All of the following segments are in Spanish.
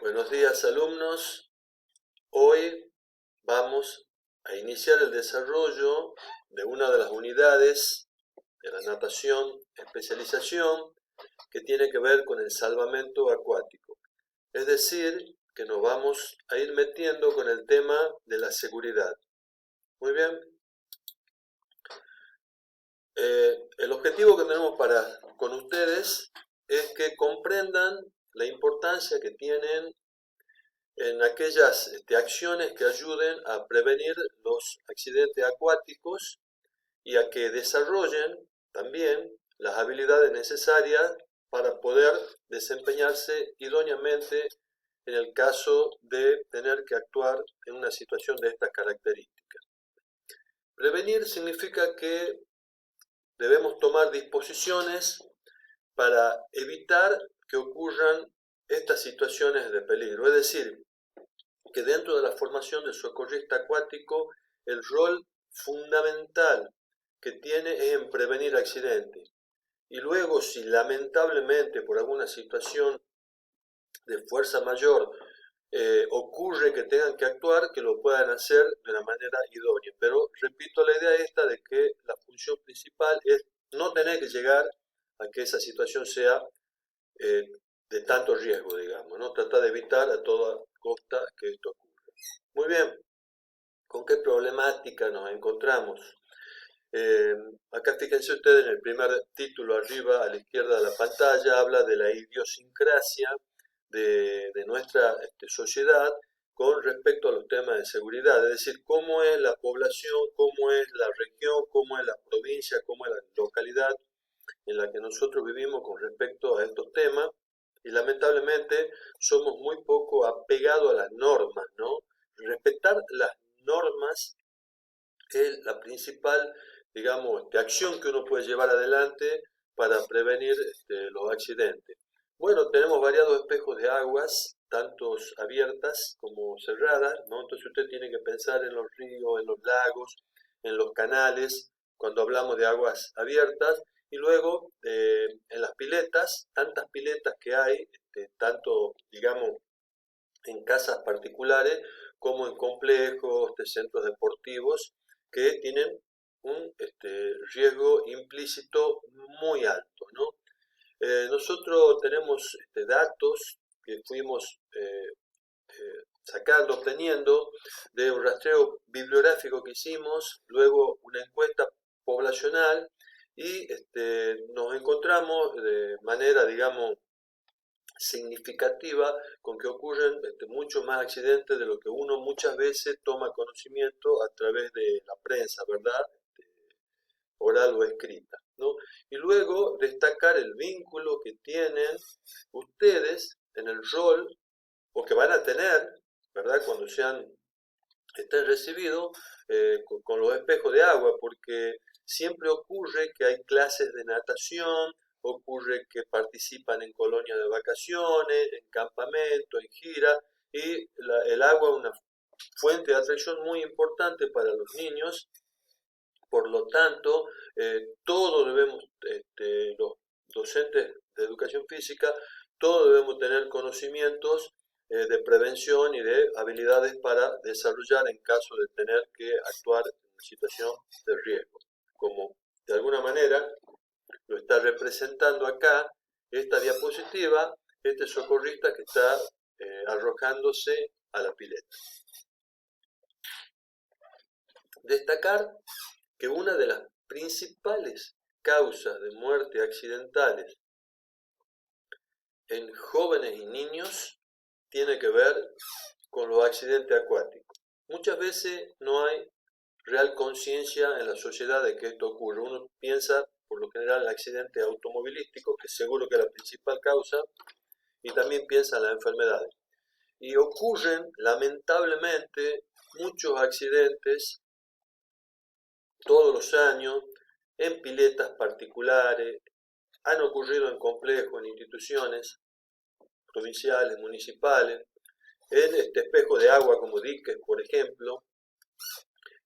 Buenos días, alumnos. Hoy vamos a iniciar el desarrollo de una de las unidades de la natación especialización que tiene que ver con el salvamento acuático. Es decir, que nos vamos a ir metiendo con el tema de la seguridad. Muy bien. El objetivo que tenemos con ustedes es que comprendan la importancia que tienen en aquellas acciones que ayuden a prevenir los accidentes acuáticos y a que desarrollen también las habilidades necesarias para poder desempeñarse idóneamente en el caso de tener que actuar en una situación de estas características. Prevenir significa que debemos tomar disposiciones para evitar que ocurran estas situaciones de peligro, es decir, que dentro de la formación del socorrista acuático el rol fundamental que tiene es en prevenir accidentes. Y luego, si lamentablemente por alguna situación de fuerza mayor ocurre que tengan que actuar, que lo puedan hacer de una manera idónea. Pero repito la idea esta de que la función principal es no tener que llegar a que esa situación sea de tanto riesgo, digamos, ¿no? Tratar de evitar a toda costa que esto ocurra. Muy bien, ¿con qué problemática nos encontramos? Acá fíjense ustedes en el primer título arriba a la izquierda de la pantalla, habla de la idiosincrasia de nuestra sociedad con respecto a los temas de seguridad, es decir, cómo es la población, cómo es la región, cómo es la provincia, cómo es la localidad en la que nosotros vivimos con respecto a estos temas, y lamentablemente somos muy poco apegados a las normas, ¿no? Respetar las normas es la principal, digamos, acción que uno puede llevar adelante para prevenir los accidentes. Bueno, tenemos variados espejos de aguas, tantos abiertas como cerradas, ¿no? Entonces usted tiene que pensar en los ríos, en los lagos, en los canales, cuando hablamos de aguas abiertas, y luego en las piletas, tantas piletas que hay, tanto, digamos, en casas particulares como en complejos de centros deportivos que tienen un riesgo implícito muy alto, ¿no? Nosotros tenemos datos que fuimos sacando, obteniendo de un rastreo bibliográfico que hicimos, luego una encuesta poblacional y nos encontramos de manera, digamos, significativa con que ocurren muchos más accidentes de lo que uno muchas veces toma conocimiento a través de la prensa, ¿verdad? Oral o escrita, ¿no? Y luego destacar el vínculo que tienen ustedes en el rol o que van a tener, ¿verdad? Cuando estén recibidos con los espejos de agua, porque siempre ocurre que hay clases de natación, ocurre que participan en colonias de vacaciones, en campamentos, en gira, y el agua es una fuente de atracción muy importante para los niños. Por lo tanto, todos debemos, los docentes de educación física, todos debemos tener conocimientos de prevención y de habilidades para desarrollar en caso de tener que actuar en una situación de riesgo. Como de alguna manera lo está representando acá esta diapositiva, este socorrista que está arrojándose a la pileta. Destacar que una de las principales causas de muerte accidentales en jóvenes y niños tiene que ver con los accidentes acuáticos. Muchas veces no hay real conciencia en la sociedad de que esto ocurre. Uno piensa, por lo general, en accidentes automovilísticos, que seguro que es la principal causa, y también piensa en las enfermedades. Y ocurren, lamentablemente, muchos accidentes todos los años en piletas particulares, han ocurrido en complejos, en instituciones provinciales, municipales, en espejo de agua como diques, por ejemplo,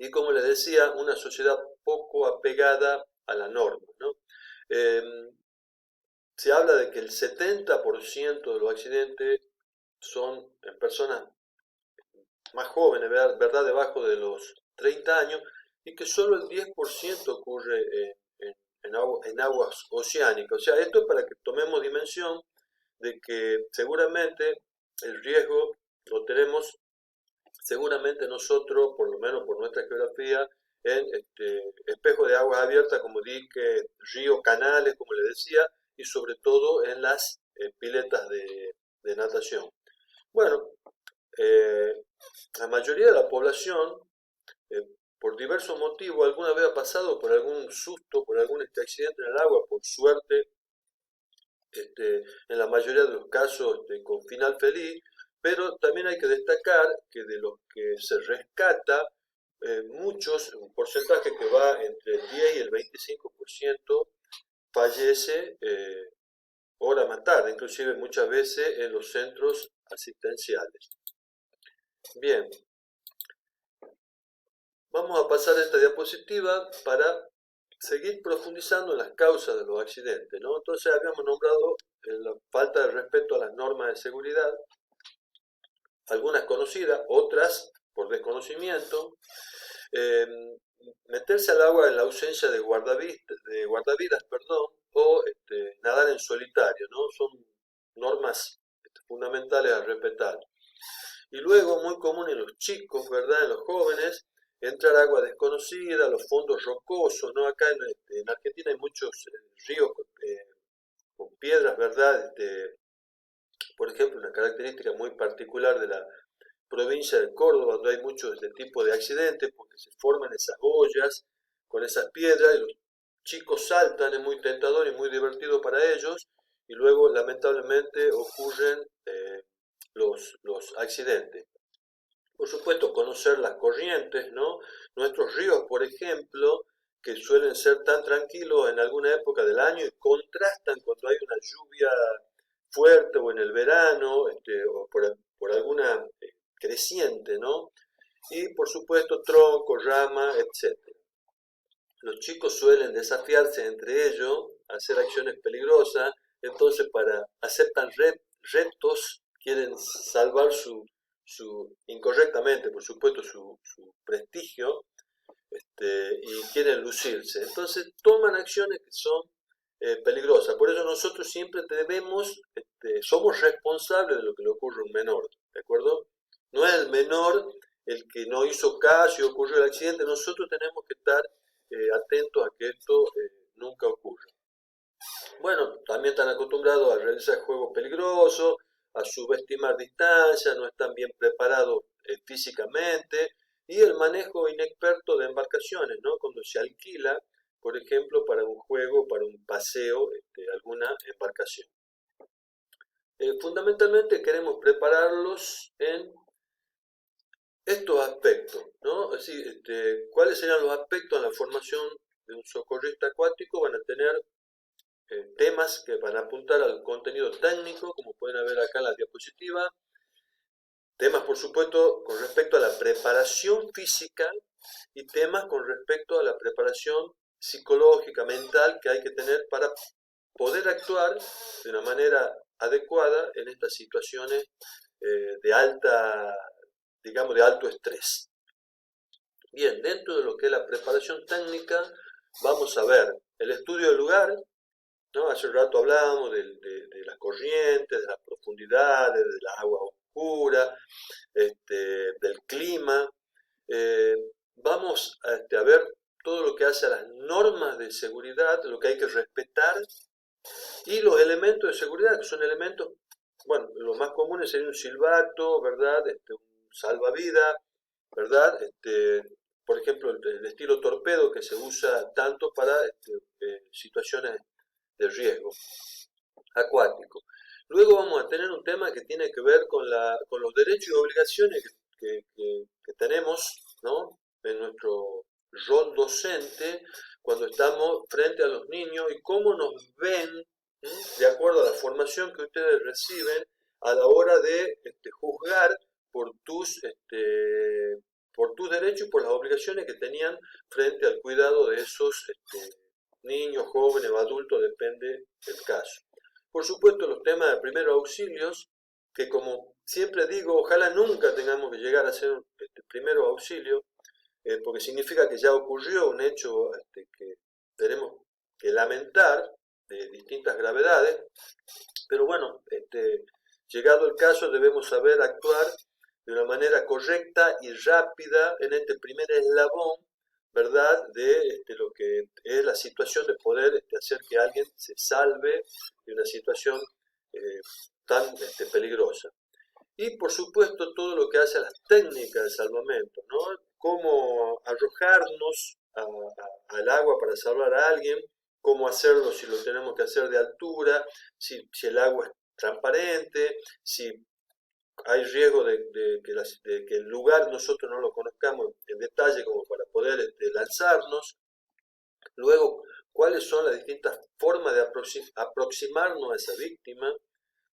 y como les decía, una sociedad poco apegada a la norma, ¿no? Se habla de que el 70% de los accidentes son personas más jóvenes, ¿verdad? Debajo de los 30 años, y que solo el 10% ocurre en aguas oceánicas. O sea, esto es para que tomemos dimensión de que seguramente el riesgo lo tenemos seguramente nosotros, por lo menos por nuestra geografía, en espejos de aguas abiertas como dique, río, canales, como les decía, y sobre todo en las piletas de natación. Bueno, la mayoría de la población, eh, por diversos motivos, alguna vez ha pasado por algún susto, por algún accidente en el agua, por suerte, en la mayoría de los casos con final feliz, pero también hay que destacar que de los que se rescata, muchos, un porcentaje que va entre el 10 y el 25%, fallece hora más tarde, inclusive muchas veces en los centros asistenciales. Bien, vamos a pasar a esta diapositiva para seguir profundizando en las causas de los accidentes, ¿no? Entonces habíamos nombrado la falta de respeto a las normas de seguridad, algunas conocidas, otras por desconocimiento, eh, meterse al agua en la ausencia de guardavidas, perdón, o nadar en solitario, ¿no? Son normas fundamentales a respetar. Y luego, muy común en los chicos, ¿verdad? En los jóvenes, entrar a agua desconocida, los fondos rocosos, ¿no? Acá en Argentina hay muchos ríos con piedras, ¿verdad? Por ejemplo, una característica muy particular de la provincia de Córdoba, donde hay muchos de este tipo de accidentes, porque se forman esas ollas con esas piedras y los chicos saltan, es muy tentador y muy divertido para ellos, y luego lamentablemente ocurren los accidentes. Por supuesto, conocer las corrientes, ¿no? Nuestros ríos, por ejemplo, que suelen ser tan tranquilos en alguna época del año y contrastan cuando hay una lluvia fuerte o en el verano, o por alguna creciente, ¿no? Y por supuesto tronco, rama, etc. Los chicos suelen desafiarse entre ellos, hacer acciones peligrosas, entonces para hacer tan retos quieren salvar incorrectamente, por supuesto, su prestigio, y quieren lucirse. Entonces toman acciones que son peligrosas. Por eso nosotros siempre somos responsables de lo que le ocurre a un menor, ¿de acuerdo? No es el menor el que no hizo caso y ocurrió el accidente, nosotros tenemos que estar atentos a que esto nunca ocurra. Bueno, también están acostumbrados a realizar juegos peligrosos, a subestimar distancias, no están bien preparados físicamente, y el manejo inexperto de embarcaciones, ¿no? Cuando se alquila, por ejemplo, para un juego, para un paseo, alguna embarcación. Fundamentalmente queremos prepararlos en estos aspectos, ¿no? Es decir, ¿cuáles serían los aspectos en la formación de un socorrista acuático? Van a tener temas que van a apuntar al contenido técnico, como pueden ver acá en la diapositiva, temas por supuesto con respecto a la preparación física y temas con respecto a la preparación psicológica, mental que hay que tener para poder actuar de una manera adecuada en estas situaciones de digamos, de alto estrés. Bien, dentro de lo que es la preparación técnica, vamos a ver el estudio del lugar, ¿no? Hace un rato hablábamos de las corrientes, de las profundidades, de las aguas oscuras, del clima. Vamos a ver todo lo que hace a las normas de seguridad, lo que hay que respetar, y los elementos de seguridad, que son elementos, bueno, los más comunes serían un silbato, ¿verdad? Un salvavidas, ¿verdad? Por ejemplo, el estilo torpedo que se usa tanto para situaciones de riesgo acuático. Luego vamos a tener un tema que tiene que ver con los derechos y obligaciones que tenemos, ¿no? En nuestro rol docente cuando estamos frente a los niños y cómo nos ven, de acuerdo a la formación que ustedes reciben a la hora de juzgar por por tus derechos y por las obligaciones que tenían frente al cuidado de esos niños, jóvenes o adultos, depende del caso. Por supuesto, los temas de primeros auxilios, que como siempre digo, ojalá nunca tengamos que llegar a hacer primero auxilio, porque significa que ya ocurrió un hecho que tenemos que lamentar de distintas gravedades, pero bueno, llegado el caso debemos saber actuar de una manera correcta y rápida en este primer eslabón, ¿verdad?, de lo que es la situación de poder hacer que alguien se salve de una situación eh, tan peligrosa. Y por supuesto todo lo que hace a las técnicas de salvamento, ¿no? Cómo arrojarnos al agua para salvar a alguien, cómo hacerlo si lo tenemos que hacer de altura, si el agua es transparente, si hay riesgo de que el lugar nosotros no lo conozcamos en detalle como para poder lanzarnos. Luego, cuáles son las distintas formas de aproximarnos a esa víctima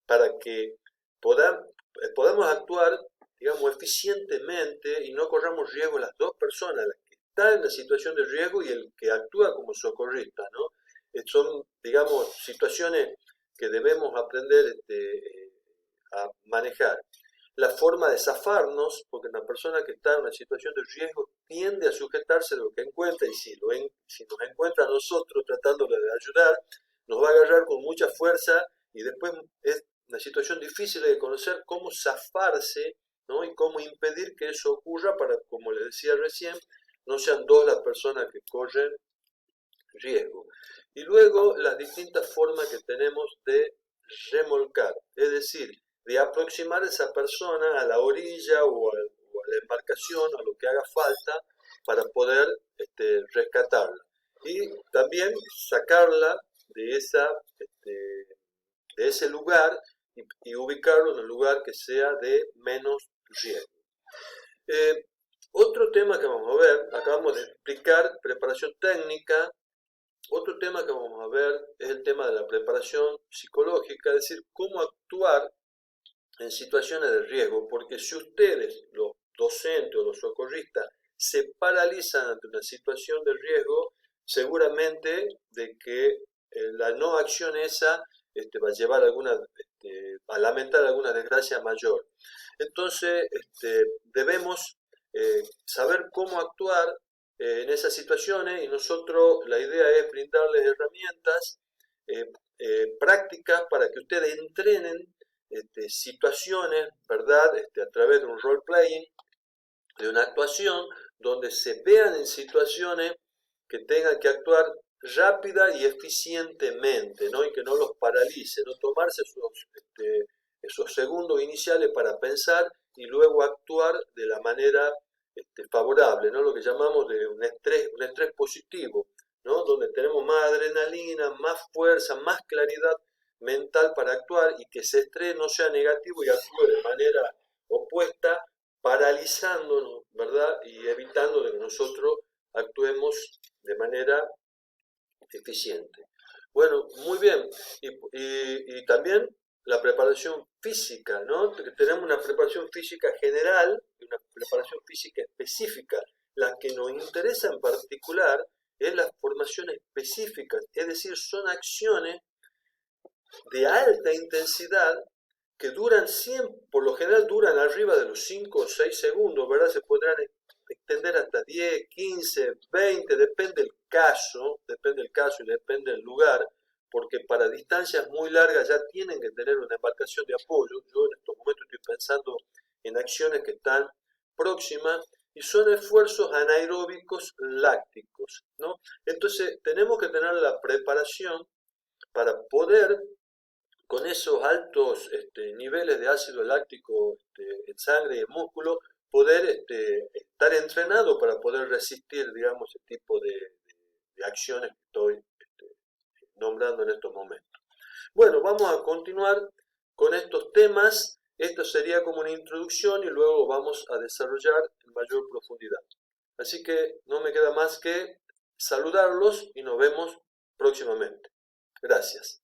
para que podamos actuar, digamos, eficientemente y no corramos riesgo las dos personas, la que está en la situación de riesgo y el que actúa como socorrista, ¿no? Son, digamos, situaciones que debemos aprender a manejar. La forma de zafarnos, porque una persona que está en una situación de riesgo tiende a sujetarse de lo que encuentra y si nos encuentra a nosotros tratándole de ayudar, nos va a agarrar con mucha fuerza y después es una situación difícil de conocer cómo zafarse, ¿no? Y cómo impedir que eso ocurra para, como les decía recién, no sean dos las personas que corren riesgo. Y luego las distintas formas que tenemos de remolcar, es decir, de aproximar a esa persona a la orilla o a la embarcación, a lo que haga falta para poder rescatarla. Y también sacarla de, de ese lugar y ubicarlo en un lugar que sea de menos riesgo. Otro tema que vamos a ver, acabamos de explicar preparación técnica. Otro tema que vamos a ver es el tema de la preparación psicológica, es decir, cómo actuar en situaciones de riesgo, porque si ustedes, los docentes o los socorristas, se paralizan ante una situación de riesgo, seguramente de que la no acción esa va a llevar a lamentar alguna desgracia mayor. Entonces, debemos saber cómo actuar en esas situaciones y nosotros la idea es brindarles herramientas prácticas para que ustedes entrenen situaciones, ¿verdad?, a través de un role playing, de una actuación donde se vean en situaciones que tengan que actuar rápida y eficientemente, ¿no? Y que no los paralice, no tomarse esos segundos iniciales para pensar y luego actuar de la manera favorable, ¿no? Lo que llamamos de un estrés positivo, ¿no? Donde tenemos más adrenalina, más fuerza, más claridad mental para actuar y que ese estrés no sea negativo y actúe de manera opuesta, paralizándonos, ¿verdad? Y evitando de que nosotros actuemos de manera eficiente. Bueno, muy bien. Y también la preparación física, ¿no? Tenemos una preparación física general y una preparación física específica. La que nos interesa en particular es la formación específica, es decir, son acciones de alta intensidad que duran siempre, por lo general duran arriba de los 5 o 6 segundos, ¿verdad? Se podrán extender hasta 10, 15, 20, depende del caso y depende del lugar, porque para distancias muy largas ya tienen que tener una embarcación de apoyo. Yo en estos momentos estoy pensando en acciones que están próximas y son esfuerzos anaeróbicos lácticos, ¿no? Entonces tenemos que tener la preparación para poder con esos altos niveles de ácido láctico en sangre y en músculo, poder estar entrenado para poder resistir, digamos, ese tipo de acciones que estoy nombrando en estos momentos. Bueno, vamos a continuar con estos temas. Esto sería como una introducción y luego vamos a desarrollar en mayor profundidad. Así que no me queda más que saludarlos y nos vemos próximamente. Gracias.